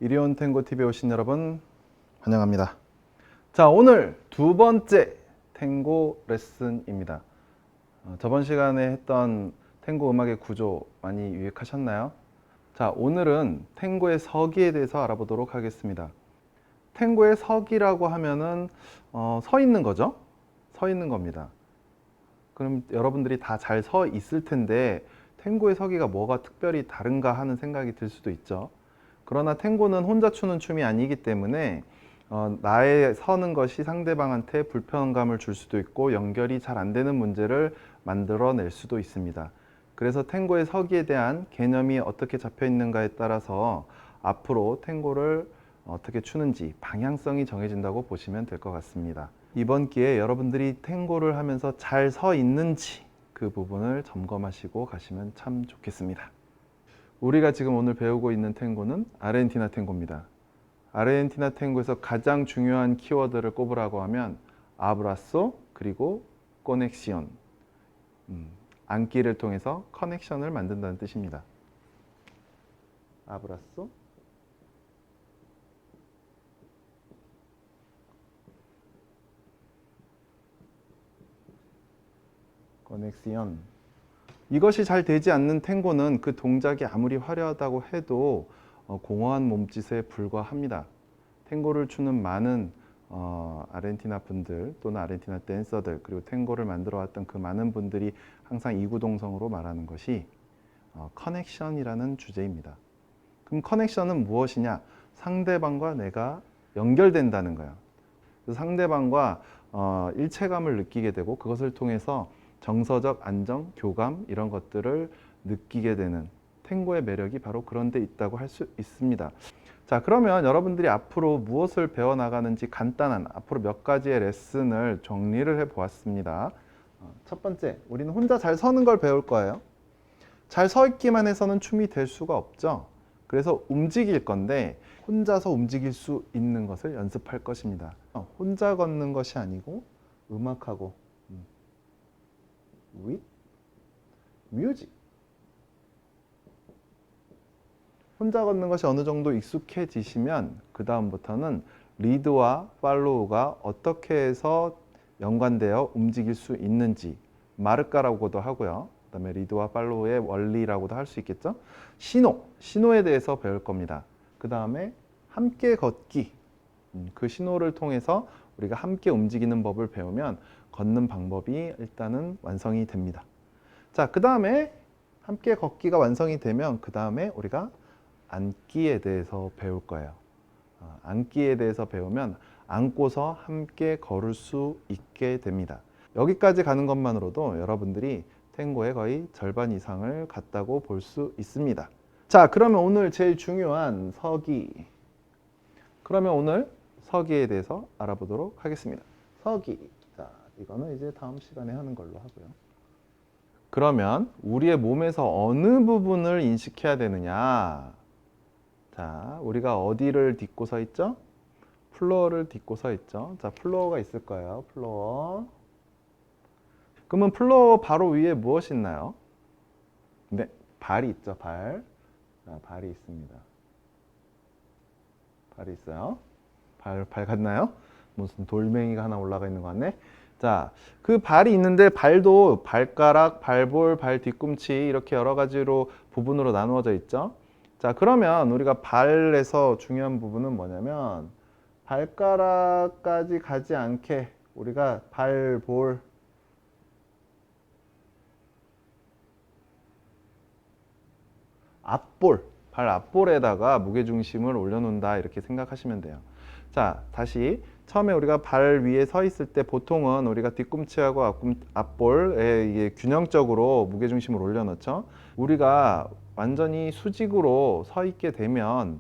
이리온 탱고 TV에 오신 여러분 환영합니다. 자, 오늘 두 번째 탱고 레슨입니다. 저번 시간에 했던 탱고 음악의 구조 많이 유익하셨나요? 자, 오늘은 탱고의 서기에 대해서 알아보도록 하겠습니다. 탱고의 서기라고 하면은 서 있는 거죠. 서 있는 겁니다. 그럼 여러분들이 다 잘 서 있을 텐데 탱고의 서기가 뭐가 특별히 다른가 하는 생각이 들 수도 있죠. 그러나 탱고는 혼자 추는 춤이 아니기 때문에 나의 서는 것이 상대방한테 불편감을 줄 수도 있고 연결이 잘 안 되는 문제를 만들어낼 수도 있습니다. 그래서 탱고의 서기에 대한 개념이 어떻게 잡혀 있는가에 따라서 앞으로 탱고를 어떻게 추는지 방향성이 정해진다고 보시면 될 것 같습니다. 이번 기회에 여러분들이 탱고를 하면서 잘 서 있는지 그 부분을 점검하시고 가시면 참 좋겠습니다. 우리가 지금 오늘 배우고 있는 탱고는 아르헨티나 탱고입니다. 아르헨티나 탱고에서 가장 중요한 키워드를 꼽으라고 하면 아브라소 그리고 코넥시온, 안기를 통해서 커넥션을 만든다는 뜻입니다. 아브라소, 코넥시온. 이것이 잘 되지 않는 탱고는 그 동작이 아무리 화려하다고 해도 공허한 몸짓에 불과합니다. 탱고를 추는 많은 아르헨티나 분들 또는 아르헨티나 댄서들 그리고 탱고를 만들어 왔던 그 많은 분들이 항상 이구동성으로 말하는 것이 커넥션이라는 주제입니다. 그럼 커넥션은 무엇이냐? 상대방과 내가 연결된다는 거예요. 그래서 상대방과 일체감을 느끼게 되고 그것을 통해서 정서적 안정, 교감 이런 것들을 느끼게 되는 탱고의 매력이 바로 그런 데 있다고 할 수 있습니다. 자, 그러면 여러분들이 앞으로 무엇을 배워나가는지 간단한 앞으로 몇 가지의 레슨을 정리를 해 보았습니다. 첫 번째, 우리는 혼자 잘 서는 걸 배울 거예요. 잘 서 있기만 해서는 춤이 될 수가 없죠. 그래서 움직일 건데 혼자서 움직일 수 있는 것을 연습할 것입니다. 혼자 걷는 것이 아니고 음악하고 with music. 혼자 걷는 것이 어느 정도 익숙해지시면 그 다음부터는 리드와 팔로우가 어떻게 해서 연관되어 움직일 수 있는지 마르카라고도 하고요. 그 다음에 리드와 팔로우의 원리라고도 할 수 있겠죠. 신호에 대해서 배울 겁니다. 그 다음에 함께 걷기, 그 신호를 통해서 우리가 함께 움직이는 법을 배우면 걷는 방법이 일단은 완성이 됩니다. 자, 그 다음에 함께 걷기가 완성이 되면 그 다음에 우리가 앉기에 대해서 배울 거예요. 앉기에 대해서 배우면 앉고서 함께 걸을 수 있게 됩니다. 여기까지 가는 것만으로도 여러분들이 탱고의 거의 절반 이상을 갔다고 볼 수 있습니다. 자, 그러면 오늘 제일 중요한 서기. 그러면 오늘 서기에 대해서 알아보도록 하겠습니다. 서기. 자, 이거는 이제 다음 시간에 하는 걸로 하고요. 그러면 우리의 몸에서 어느 부분을 인식해야 되느냐? 자, 우리가 어디를 딛고 서 있죠? 플로어를 딛고 서 있죠. 자, 플로어가 있을 거예요. 플로어. 그러면 플로어 바로 위에 무엇이 있나요? 네, 발이 있죠. 발. 자, 발이 있습니다. 발이 있어요. 발 같나요? 무슨 돌멩이가 하나 올라가 있는 것 같네. 자, 그 발이 있는데 발도 발가락, 발볼, 발 뒤꿈치 이렇게 여러 가지로 부분으로 나누어져 있죠. 자, 그러면 우리가 발에서 중요한 부분은 뭐냐면 발가락까지 가지 않게 우리가 발볼, 앞볼, 발 앞볼에다가 무게중심을 올려놓는다 이렇게 생각하시면 돼요. 자, 다시 처음에 우리가 발 위에 서 있을 때 보통은 우리가 뒤꿈치하고 앞볼에 이게 균형적으로 무게중심을 올려놓죠. 우리가 완전히 수직으로 서 있게 되면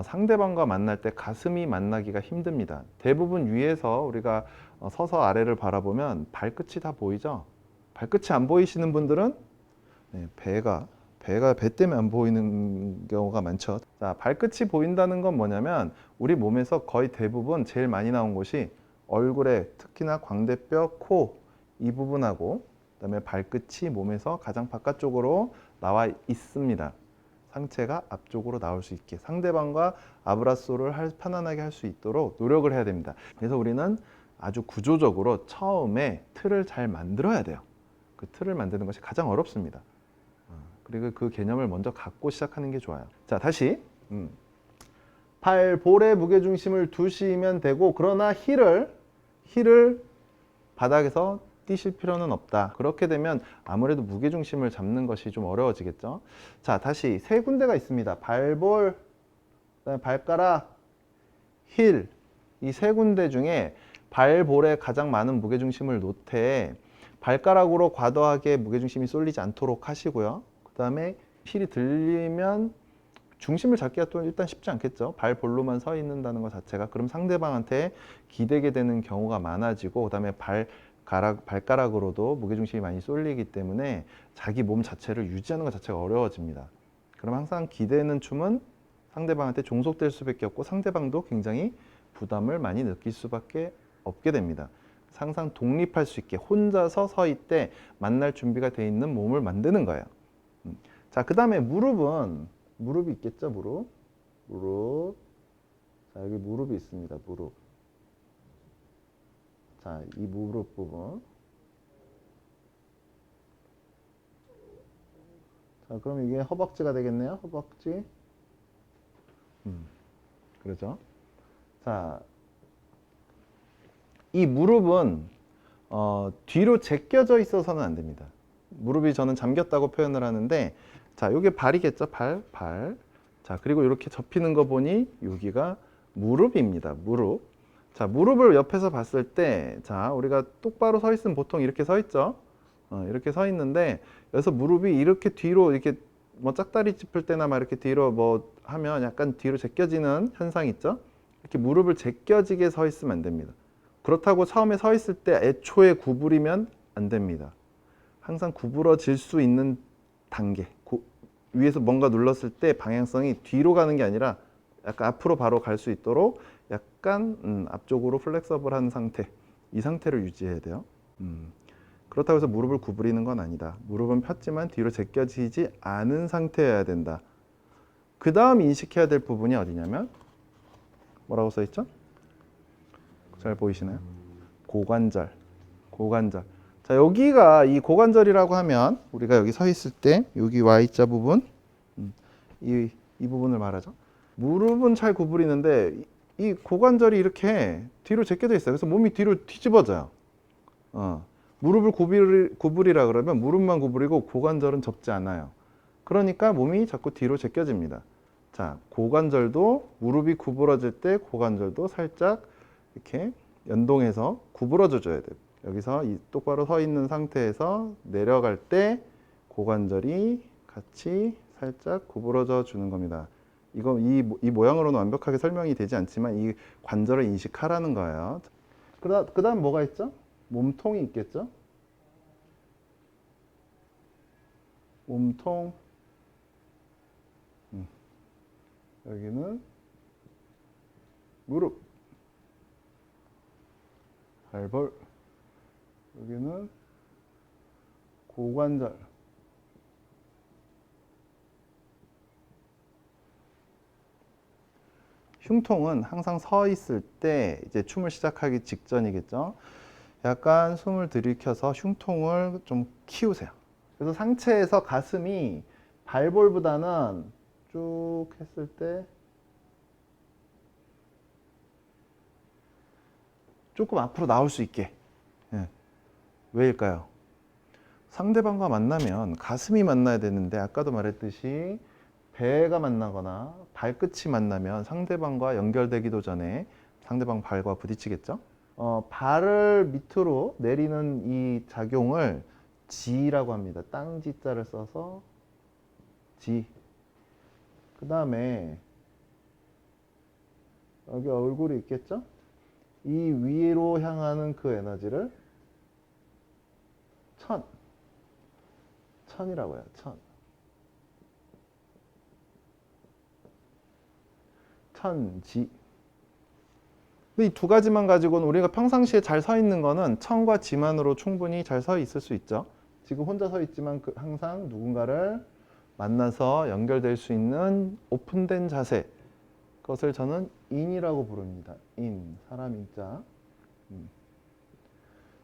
상대방과 만날 때 가슴이 만나기가 힘듭니다. 대부분 위에서 우리가 서서 아래를 바라보면 발끝이 다 보이죠. 발끝이 안 보이시는 분들은 배가 배 때문에 안 보이는 경우가 많죠. 자, 발끝이 보인다는 건 뭐냐면 우리 몸에서 거의 대부분 제일 많이 나온 곳이 얼굴에 특히나 광대뼈, 코 이 부분하고 그다음에 발끝이 몸에서 가장 바깥쪽으로 나와 있습니다. 상체가 앞쪽으로 나올 수 있게 상대방과 아브라소를 편안하게 할 수 있도록 노력을 해야 됩니다. 그래서 우리는 아주 구조적으로 처음에 틀을 잘 만들어야 돼요. 그 틀을 만드는 것이 가장 어렵습니다. 그리고 그 개념을 먼저 갖고 시작하는 게 좋아요. 자, 다시 발 볼에 무게중심을 두시면 되고, 그러나 힐을 바닥에서 띄실 필요는 없다. 그렇게 되면 아무래도 무게중심을 잡는 것이 좀 어려워지겠죠. 자, 다시 세 군데가 있습니다. 발볼, 그다음에 발가락, 힐. 이 세 군데 중에 발볼에 가장 많은 무게중심을 놓되 발가락으로 과도하게 무게중심이 쏠리지 않도록 하시고요. 그 다음에 힐이 들리면 중심을 잡기가 또 일단 쉽지 않겠죠. 발볼로만 서 있는다는 것 자체가. 그럼 상대방한테 기대게 되는 경우가 많아지고, 그 다음에 발가락으로도 무게중심이 많이 쏠리기 때문에 자기 몸 자체를 유지하는 것 자체가 어려워집니다. 그럼 항상 기대는 춤은 상대방한테 종속될 수밖에 없고, 상대방도 굉장히 부담을 많이 느낄 수밖에 없게 됩니다. 항상 독립할 수 있게 혼자서 서 있되 만날 준비가 돼 있는 몸을 만드는 거예요. 자, 그 다음에 무릎이 있겠죠. 무릎. 자, 여기 무릎이 있습니다. 무릎. 자, 이 무릎 부분. 자, 그럼 이게 허벅지가 되겠네요. 허벅지. 그렇죠. 자, 이 무릎은 뒤로 제껴져 있어서는 안 됩니다. 무릎이 저는 잠겼다고 표현을 하는데, 자, 요게 발이겠죠. 발. 자, 그리고 이렇게 접히는 거 보니 여기가 무릎입니다. 무릎. 자, 무릎을 옆에서 봤을 때, 자, 우리가 똑바로 서 있으면 보통 이렇게 서 있죠. 이렇게 서 있는데, 여기서 무릎이 이렇게 뒤로, 이렇게 뭐 짝다리 짚을 때나 막 이렇게 뒤로 뭐 하면 약간 뒤로 제껴지는 현상 있죠. 이렇게 무릎을 제껴지게 서 있으면 안 됩니다. 그렇다고 처음에 서 있을 때 애초에 구부리면 안 됩니다. 항상 구부러질 수 있는 단계, 위에서 뭔가 눌렀을 때 방향성이 뒤로 가는 게 아니라 약간 앞으로 바로 갈 수 있도록 약간 앞쪽으로 플렉서블한 상태, 이 상태를 유지해야 돼요. 그렇다고 해서 무릎을 구부리는 건 아니다. 무릎은 폈지만 뒤로 제껴지지 않은 상태여야 된다. 그 다음 인식해야 될 부분이 어디냐면, 뭐라고 써 있죠? 잘 보이시나요? 고관절. 자, 여기가 이 고관절이라고 하면 우리가 여기 서 있을 때 여기 Y자 부분, 이 부분을 말하죠. 무릎은 잘 구부리는데 이 고관절이 이렇게 뒤로 제껴져 있어요. 그래서 몸이 뒤로 뒤집어져요. 무릎을 구부리라 그러면 무릎만 구부리고 고관절은 접지 않아요. 그러니까 몸이 자꾸 뒤로 제껴집니다. 자, 고관절도 무릎이 구부러질 때 고관절도 살짝 이렇게 연동해서 구부러져 줘야 돼요. 여기서 이 똑바로 서 있는 상태에서 내려갈 때 고관절이 같이 살짝 구부러져 주는 겁니다. 이 모양으로는 완벽하게 설명이 되지 않지만 이 관절을 인식하라는 거예요. 그 다음 뭐가 있죠? 몸통이 있겠죠? 몸통. 여기는 무릎. 발볼. 여기는 고관절. 흉통은 항상 서 있을 때 이제 춤을 시작하기 직전이겠죠. 약간 숨을 들이켜서 흉통을 좀 키우세요. 그래서 상체에서 가슴이 발볼보다는 쭉 했을 때 조금 앞으로 나올 수 있게. 왜일까요? 상대방과 만나면 가슴이 만나야 되는데, 아까도 말했듯이 배가 만나거나 발끝이 만나면 상대방과 연결되기도 전에 상대방 발과 부딪히겠죠. 발을 밑으로 내리는 이 작용을 지라고 합니다. 땅지자를 써서 지. 그 다음에 여기 얼굴이 있겠죠. 이 위로 향하는 그 에너지를 천이라고 해요. 천지. 이 두 가지만 가지고는 우리가 평상시에 잘 서 있는 거는 천과 지만으로 충분히 잘 서 있을 수 있죠. 지금 혼자 서 있지만 항상 누군가를 만나서 연결될 수 있는 오픈된 자세, 그것을 저는 인이라고 부릅니다. 인, 사람 인자.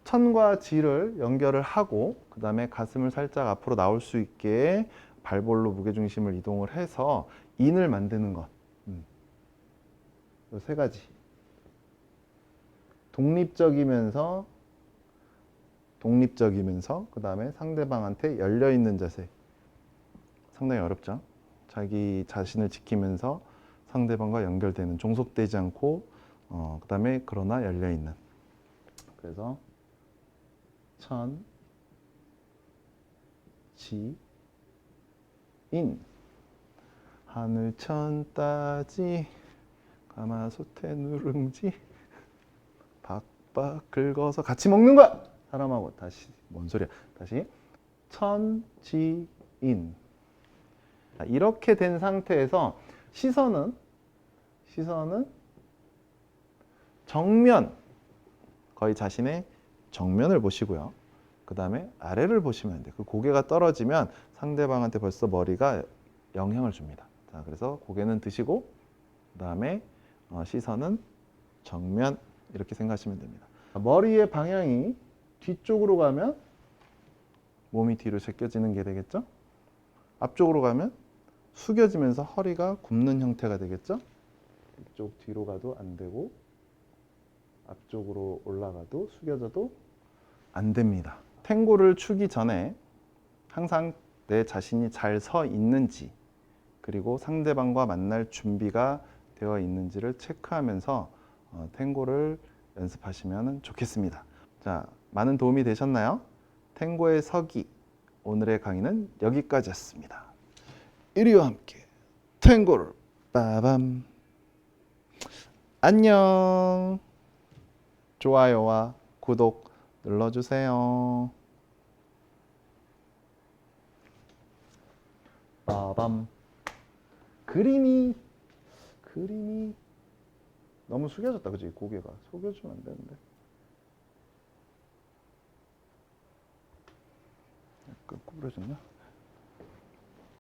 천과 지를 연결을 하고 그 다음에 가슴을 살짝 앞으로 나올 수 있게 발볼로 무게중심을 이동을 해서 인을 만드는 것. 이 세 가지. 독립적이면서 그 다음에 상대방한테 열려있는 자세. 상당히 어렵죠. 자기 자신을 지키면서 상대방과 연결되는, 종속되지 않고 그 다음에 그러나 열려있는. 그래서 천, 지, 인. 하늘천 따지 가마솥에 누룽지 박박 긁어서 같이 먹는 거야. 사람하고. 다시 뭔 소리야. 다시 천, 지, 인. 이렇게 된 상태에서 시선은 정면, 거의 자신의 정면을 보시고요. 그 다음에 아래를 보시면 돼요. 그 고개가 떨어지면 상대방한테 벌써 머리가 영향을 줍니다. 자, 그래서 고개는 드시고 그 다음에 시선은 정면, 이렇게 생각하시면 됩니다. 머리의 방향이 뒤쪽으로 가면 몸이 뒤로 제껴지는 게 되겠죠. 앞쪽으로 가면 숙여지면서 허리가 굽는 형태가 되겠죠. 이쪽 뒤로 가도 안 되고 앞쪽으로 올라가도 숙여져도 안 됩니다. 탱고를 추기 전에 항상 내 자신이 잘 서 있는지, 그리고 상대방과 만날 준비가 되어 있는지를 체크하면서 탱고를 연습하시면 좋겠습니다. 자, 많은 도움이 되셨나요? 탱고의 서기, 오늘의 강의는 여기까지였습니다. 이리와 함께 탱고를 빠밤. 안녕. 좋아요와 구독 눌러주세요. 빠밤. 그림이 너무 숙여졌다, 그지? 고개가 숙여주면 안 되는데. 약간 구부러졌나?